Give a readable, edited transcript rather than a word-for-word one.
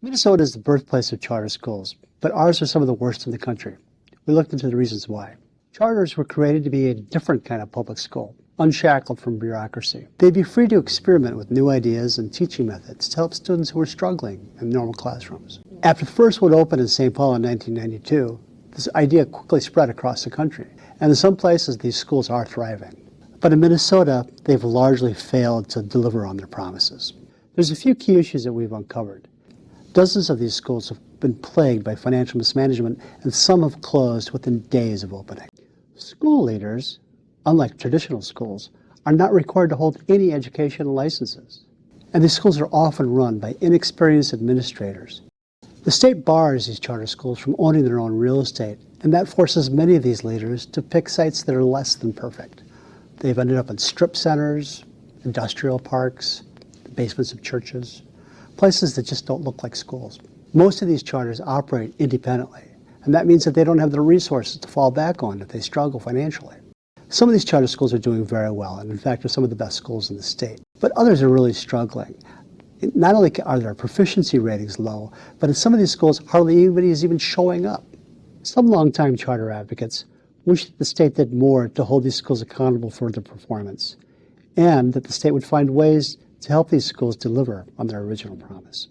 Minnesota is the birthplace of charter schools, but ours are some of the worst in the country. We looked into the reasons why. Charters were created to be a different kind of public school, unshackled from bureaucracy. They'd be free to experiment with new ideas and teaching methods to help students who were struggling in normal classrooms. After the first one opened in St. Paul in 1992, this idea quickly spread across the country, and in some places these schools are thriving. But in Minnesota, they've largely failed to deliver on their promises. There's a few key issues that we've uncovered. Dozens of these schools have been plagued by financial mismanagement, and some have closed within days of opening. School leaders, unlike traditional schools, are not required to hold any educational licenses. And these schools are often run by inexperienced administrators. The state bars these charter schools from owning their own real estate, and that forces many of these leaders to pick sites that are less than perfect. They've ended up in strip centers, industrial parks, the basements of churches, places that just don't look like schools. Most of these charters operate independently, and that means that they don't have the resources to fall back on if they struggle financially. Some of these charter schools are doing very well, and in fact are some of the best schools in the state. But others are really struggling. Not only are their proficiency ratings low, but in some of these schools, hardly anybody is even showing up. Some longtime charter advocates wish that the state did more to hold these schools accountable for their performance, and that the state would find ways to help these schools deliver on their original promise.